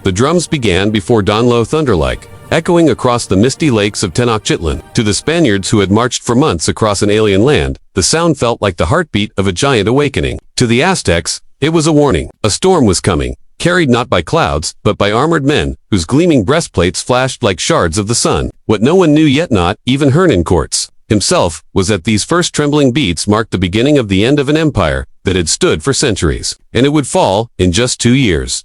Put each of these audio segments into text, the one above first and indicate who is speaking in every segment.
Speaker 1: The drums began before dawn, low thunder-like, echoing across the misty lakes of Tenochtitlan. To the Spaniards who had marched for months across an alien land, the sound felt like the heartbeat of a giant awakening. To the Aztecs, it was a warning. A storm was coming, carried not by clouds, but by armored men, whose gleaming breastplates flashed like shards of the sun. What no one knew yet, not even Hernán Cortés himself, was that these first trembling beats marked the beginning of the end of an empire that had stood for centuries. And it would fall in just 2 years.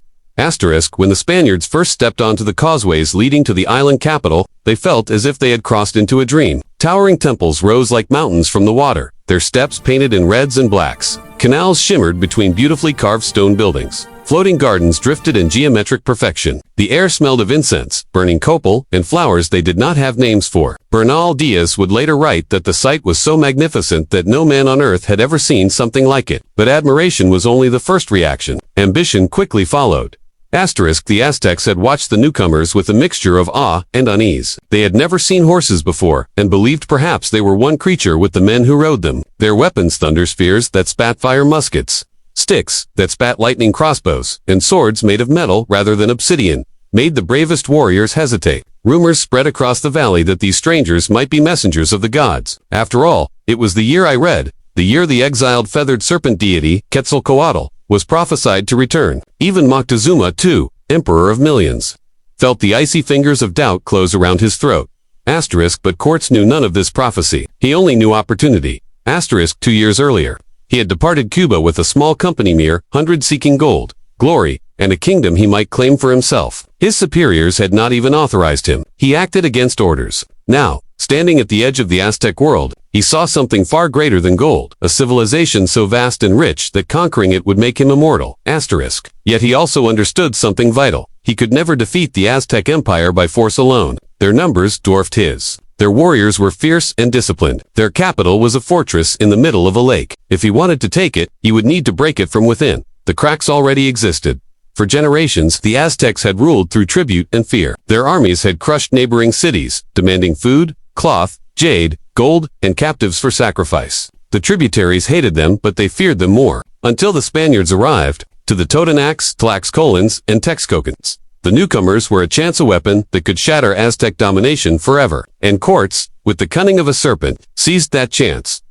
Speaker 1: When the Spaniards first stepped onto the causeways leading to the island capital, they felt as if they had crossed into a dream. Towering temples rose like mountains from the water, their steps painted in reds and blacks. Canals shimmered between beautifully carved stone buildings. Floating gardens drifted in geometric perfection. The air smelled of incense, burning copal, and flowers they did not have names for. Bernal Diaz would later write that the sight was so magnificent that no man on earth had ever seen something like it. But admiration was only the first reaction. Ambition quickly followed. The Aztecs had watched the newcomers with a mixture of awe and unease. They had never seen horses before, and believed perhaps they were one creature with the men who rode them. Their weapons, thunder spears that spat fire muskets, sticks that spat lightning crossbows, and swords made of metal rather than obsidian, made the bravest warriors hesitate. Rumors spread across the valley that these strangers might be messengers of the gods. After all, it was the year I read, the year the exiled feathered serpent deity, Quetzalcoatl, was prophesied to return. Even Moctezuma, too, emperor of millions, felt the icy fingers of doubt close around his throat. But Cortés knew none of this prophecy. He only knew opportunity. 2 years earlier, he had departed Cuba with a small company, mere 100, seeking gold, glory, and a kingdom he might claim for himself. His superiors had not even authorized him. He acted against orders. Now, standing at the edge of the Aztec world, he saw something far greater than gold, a civilization so vast and rich that conquering it would make him immortal. Yet he also understood something vital. He could never defeat the Aztec Empire by force alone. Their numbers dwarfed his. Their warriors were fierce and disciplined. Their capital was a fortress in the middle of a lake. If he wanted to take it, he would need to break it from within. The cracks already existed. For generations, the Aztecs had ruled through tribute and fear. Their armies had crushed neighboring cities, demanding food, cloth, jade, gold, and captives for sacrifice. The tributaries hated them, but they feared them more. Until the Spaniards arrived, to the Totonacs, Tlaxcolans, and Texcocans. The newcomers were a chance weapon that could shatter Aztec domination forever. And Cortés, with the cunning of a serpent, seized that chance.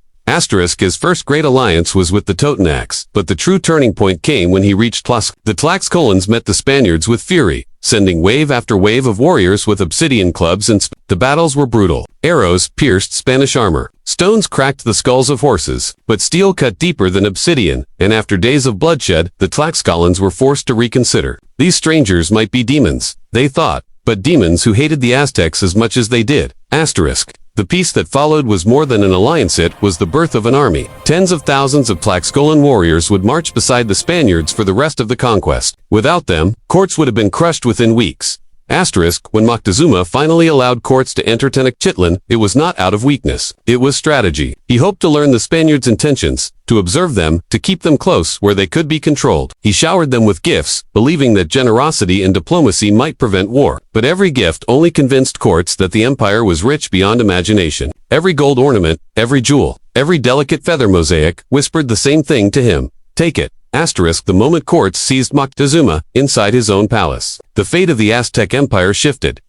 Speaker 1: His first great alliance was with the Totonacs, but the true turning point came when he reached Tlaxcala. The Tlaxcolans met the Spaniards with fury, sending wave after wave of warriors with obsidian clubs and the battles were brutal. Arrows pierced Spanish armor. Stones cracked the skulls of horses, but steel cut deeper than obsidian, and after days of bloodshed, the Tlaxcalans were forced to reconsider. These strangers might be demons, they thought, but demons who hated the Aztecs as much as they did. The peace that followed was more than an alliance, it was the birth of an army. Tens of thousands of Tlaxcalan warriors would march beside the Spaniards for the rest of the conquest. Without them, Cortés would have been crushed within weeks. When Moctezuma finally allowed Cortés to enter Tenochtitlan, it was not out of weakness. It was strategy. He hoped to learn the Spaniards' intentions, to observe them, to keep them close where they could be controlled. He showered them with gifts, believing that generosity and diplomacy might prevent war. But every gift only convinced Cortés that the empire was rich beyond imagination. Every gold ornament, every jewel, every delicate feather mosaic whispered the same thing to him. Take it. The moment Cortés seized Moctezuma inside his own palace, the fate of the Aztec Empire shifted.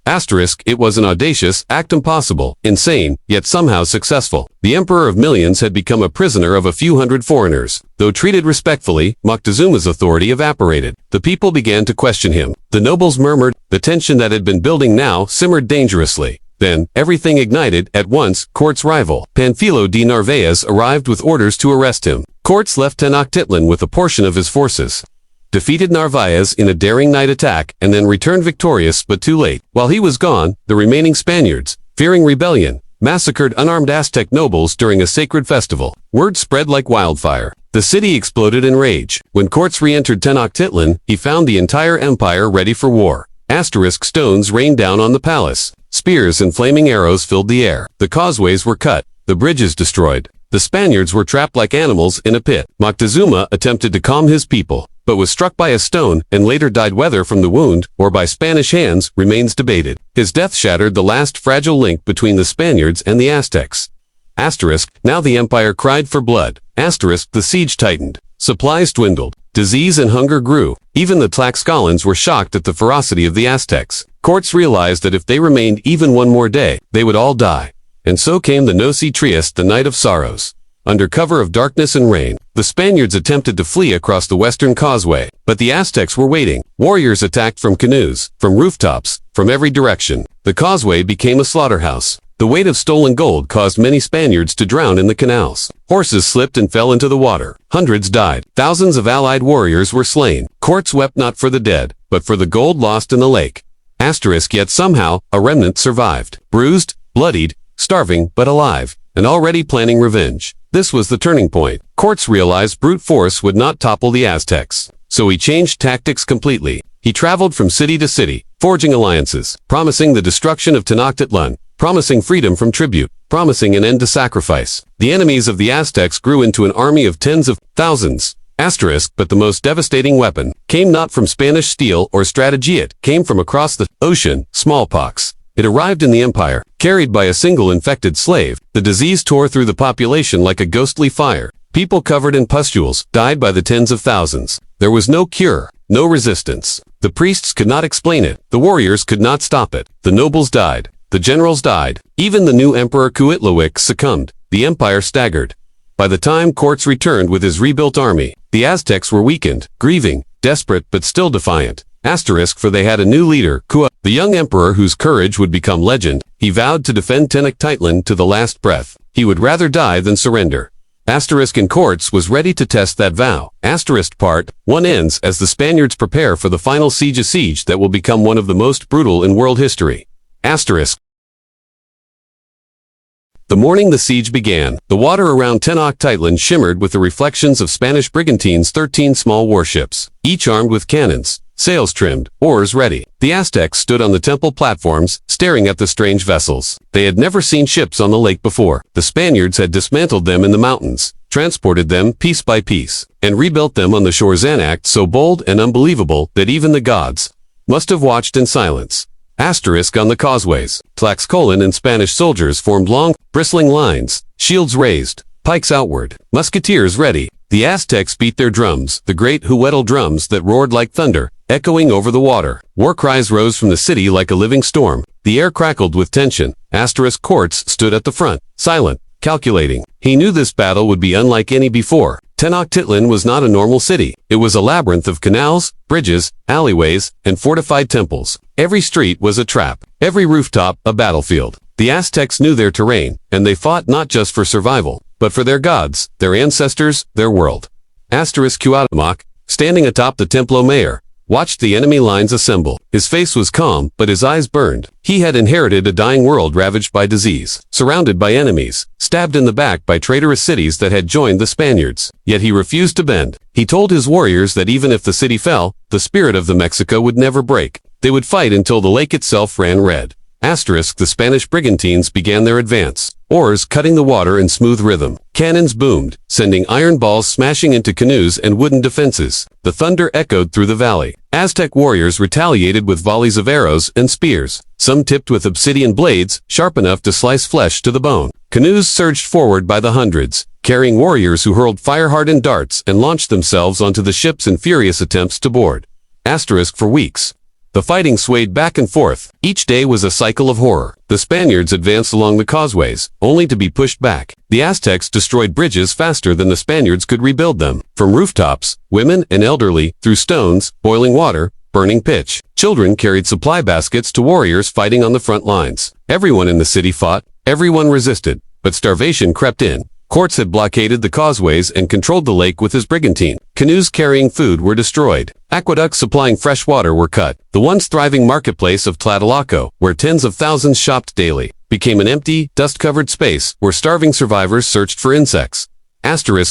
Speaker 1: It was an audacious act, impossible, insane, yet somehow successful. The emperor of millions had become a prisoner of a few hundred foreigners. Though treated respectfully, Moctezuma's authority evaporated. The people began to question him. The nobles murmured. The tension that had been building now simmered dangerously. Then, everything ignited at once. Cortés' rival, Panfilo de Narvaez, arrived with orders to arrest him. Cortés left Tenochtitlan with a portion of his forces, defeated Narvaez in a daring night attack, and then returned victorious, but too late. While he was gone, the remaining Spaniards, fearing rebellion, massacred unarmed Aztec nobles during a sacred festival. Word spread like wildfire. The city exploded in rage. When Cortés re-entered Tenochtitlan, he found the entire empire ready for war. Stones rained down on the palace. Spears and flaming arrows filled the air. The causeways were cut, the bridges destroyed. The Spaniards were trapped like animals in a pit. Moctezuma attempted to calm his people, but was struck by a stone and later died. Whether from the wound or by Spanish hands remains debated. His death shattered the last fragile link between the Spaniards and the Aztecs. Now the empire cried for blood. The siege tightened. Supplies dwindled. Disease and hunger grew. Even the Tlaxcalans were shocked at the ferocity of the Aztecs. Courts realized that if they remained even one more day, they would all die. And so came the Noche Trieste, the Night of Sorrows. Under cover of darkness and rain, the Spaniards attempted to flee across the western causeway, but the Aztecs were waiting. Warriors attacked from canoes, from rooftops, from every direction. The causeway became a slaughterhouse. The weight of stolen gold caused many Spaniards to drown in the canals. Horses slipped and fell into the water. Hundreds died. Thousands of allied warriors were slain. Courts wept not for the dead, but for the gold lost in the lake. Yet somehow, a remnant survived. Bruised, bloodied, starving, but alive, and already planning revenge. This was the turning point. Courts realized brute force would not topple the Aztecs. So he changed tactics completely. He traveled from city to city, forging alliances, promising the destruction of Tenochtitlan, promising freedom from tribute, promising an end to sacrifice. The enemies of the Aztecs grew into an army of tens of thousands. But the most devastating weapon came not from Spanish steel or strategy, it came from across the ocean, smallpox. It arrived in the empire, carried by a single infected slave. The disease tore through the population like a ghostly fire. People covered in pustules died by the tens of thousands. There was no cure, no resistance. The priests could not explain it. The warriors could not stop it. The nobles died. The generals died. Even the new emperor Cuauhtémoc succumbed. The empire staggered. By the time Cortés returned with his rebuilt army, the Aztecs were weakened, grieving, desperate but still defiant. For they had a new leader, the young emperor whose courage would become legend. He vowed to defend Tenochtitlan to the last breath. He would rather die than surrender. And Cortés was ready to test that vow. Part 1 ends as the Spaniards prepare for the final siege that will become one of the most brutal in world history. The morning the siege began, the water around Tenochtitlan shimmered with the reflections of Spanish brigantines, 13 small warships, each armed with cannons, sails trimmed, oars ready. The Aztecs stood on the temple platforms, staring at the strange vessels. They had never seen ships on the lake before. The Spaniards had dismantled them in the mountains, transported them piece by piece, and rebuilt them on the shores, an act so bold and unbelievable that even the gods must have watched in silence. On the causeways, Tlaxcalan and Spanish soldiers formed long, bristling lines, shields raised, pikes outward, musketeers ready. The Aztecs beat their drums, the great huetl drums that roared like thunder, echoing over the water. War cries rose from the city like a living storm. The air crackled with tension. Cortés stood at the front, silent, calculating. He knew this battle would be unlike any before. Tenochtitlan was not a normal city. It was a labyrinth of canals, bridges, alleyways, and fortified temples. Every street was a trap. Every rooftop, a battlefield. The Aztecs knew their terrain, and they fought not just for survival, but for their gods, their ancestors, their world. Cuauhtémoc, standing atop the Templo Mayor, watched the enemy lines assemble. His face was calm, but his eyes burned. He had inherited a dying world ravaged by disease, surrounded by enemies, stabbed in the back by traitorous cities that had joined the Spaniards. Yet he refused to bend. He told his warriors that even if the city fell, the spirit of the Mexica would never break. They would fight until the lake itself ran red. The Spanish brigantines began their advance, oars cutting the water in smooth rhythm. Cannons boomed, sending iron balls smashing into canoes and wooden defenses. The thunder echoed through the valley. Aztec warriors retaliated with volleys of arrows and spears, some tipped with obsidian blades, sharp enough to slice flesh to the bone. Canoes surged forward by the hundreds, carrying warriors who hurled fire-hardened darts and launched themselves onto the ships in furious attempts to board. For weeks, the fighting swayed back and forth. Each day was a cycle of horror. The Spaniards advanced along the causeways, only to be pushed back. The Aztecs destroyed bridges faster than the Spaniards could rebuild them. From rooftops, women and elderly, threw stones, boiling water, burning pitch. Children carried supply baskets to warriors fighting on the front lines. Everyone in the city fought, everyone resisted, but starvation crept in. Cortés had blockaded the causeways and controlled the lake with his brigantine. Canoes carrying food were destroyed. Aqueducts supplying fresh water were cut. The once thriving marketplace of Tlatelolco, where tens of thousands shopped daily, became an empty, dust-covered space where starving survivors searched for insects.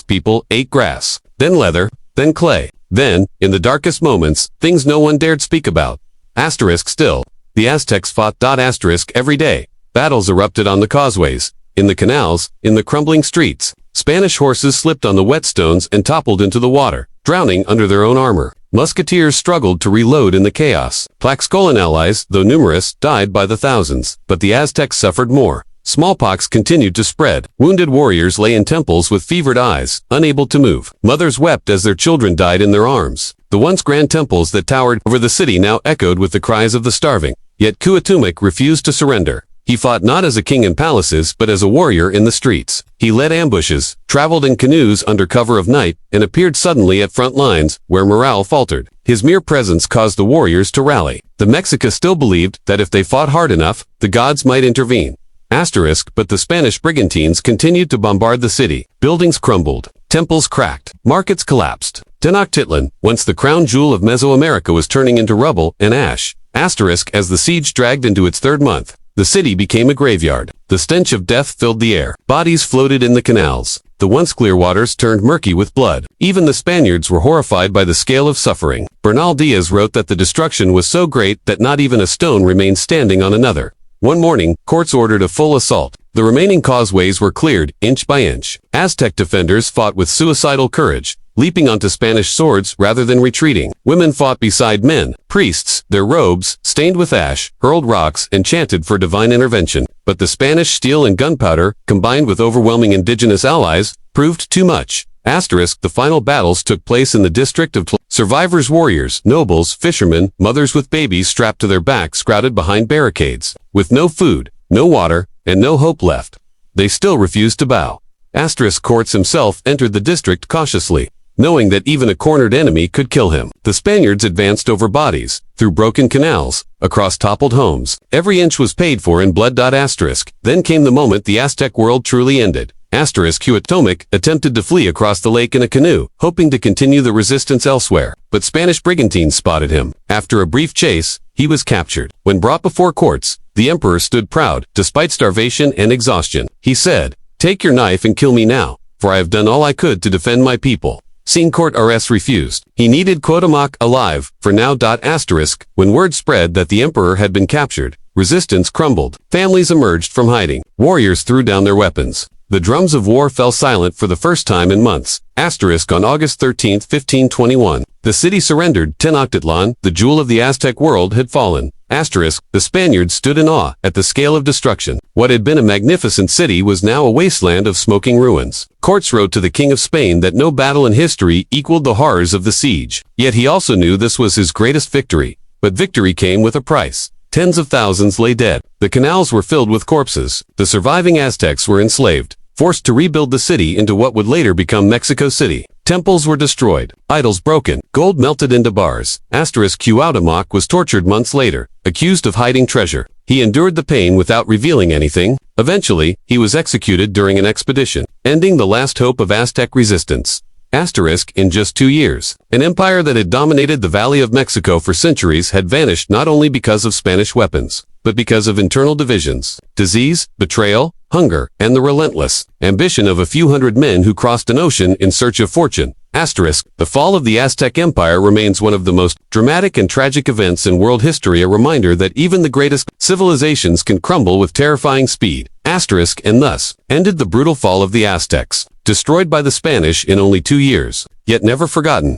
Speaker 1: People ate grass, then leather, then clay. Then, in the darkest moments, things no one dared speak about. Still, the Aztecs fought. Every day. Battles erupted on the causeways, in the canals, in the crumbling streets. Spanish horses slipped on the wet stones and toppled into the water, drowning under their own armor. Musketeers struggled to reload in the chaos. Tlaxcalan allies, though numerous, died by the thousands, but the Aztecs suffered more. Smallpox continued to spread. Wounded warriors lay in temples with fevered eyes, unable to move. Mothers wept as their children died in their arms. The once grand temples that towered over the city now echoed with the cries of the starving. Yet Cuauhtémoc refused to surrender. He fought not as a king in palaces but as a warrior in the streets. He led ambushes, traveled in canoes under cover of night, and appeared suddenly at front lines, where morale faltered. His mere presence caused the warriors to rally. The Mexica still believed that if they fought hard enough, the gods might intervene. But the Spanish brigantines continued to bombard the city. Buildings crumbled. Temples cracked. Markets collapsed. Tenochtitlan, once the crown jewel of Mesoamerica, was turning into rubble and ash. As the siege dragged into its third month, the city became a graveyard. The stench of death filled the air. Bodies floated in the canals. The once clear waters turned murky with blood. Even the Spaniards were horrified by the scale of suffering. Bernal Diaz wrote that the destruction was so great that not even a stone remained standing on another. One morning, courts ordered a full assault. The remaining causeways were cleared, inch by inch. Aztec defenders fought with suicidal courage, leaping onto Spanish swords rather than retreating. Women fought beside men. Priests, their robes, stained with ash, hurled rocks and chanted for divine intervention. But the Spanish steel and gunpowder, combined with overwhelming indigenous allies, proved too much. The final battles took place in the district of Survivors, warriors, nobles, fishermen, mothers with babies strapped to their backs crowded behind barricades. With no food, no water, and no hope left, they still refused to bow. Cortés himself entered the district cautiously, knowing that even a cornered enemy could kill him. The Spaniards advanced over bodies, through broken canals, across toppled homes. Every inch was paid for in blood. Then came the moment the Aztec world truly ended. Cuauhtémoc attempted to flee across the lake in a canoe, hoping to continue the resistance elsewhere. But Spanish brigantines spotted him. After a brief chase, he was captured. When brought before courts, the emperor stood proud, despite starvation and exhaustion. He said, "Take your knife and kill me now, for I have done all I could to defend my people." Cortés refused. He needed Cuauhtémoc alive, for now. When word spread that the emperor had been captured, resistance crumbled. Families emerged from hiding. Warriors threw down their weapons. The drums of war fell silent for the first time in months. On August 13, 1521, the city surrendered. Tenochtitlan, the jewel of the Aztec world, had fallen. The Spaniards stood in awe at the scale of destruction. What had been a magnificent city was now a wasteland of smoking ruins. Courts wrote to the King of Spain that no battle in history equaled the horrors of the siege. Yet he also knew this was his greatest victory. But victory came with a price. Tens of thousands lay dead. The canals were filled with corpses. The surviving Aztecs were enslaved, forced to rebuild the city into what would later become Mexico City. Temples were destroyed, idols broken, gold melted into bars. Cuauhtémoc was tortured months later, accused of hiding treasure. He endured the pain without revealing anything. Eventually, he was executed during an expedition, ending the last hope of Aztec resistance. In just 2 years, an empire that had dominated the Valley of Mexico for centuries had vanished, not only because of Spanish weapons, but because of internal divisions, disease, betrayal, hunger, and the relentless ambition of a few hundred men who crossed an ocean in search of fortune. The fall of the Aztec Empire remains one of the most dramatic and tragic events in world history, a reminder that even the greatest civilizations can crumble with terrifying speed. And thus ended the brutal fall of the Aztecs, destroyed by the Spanish in only 2 years, yet never forgotten.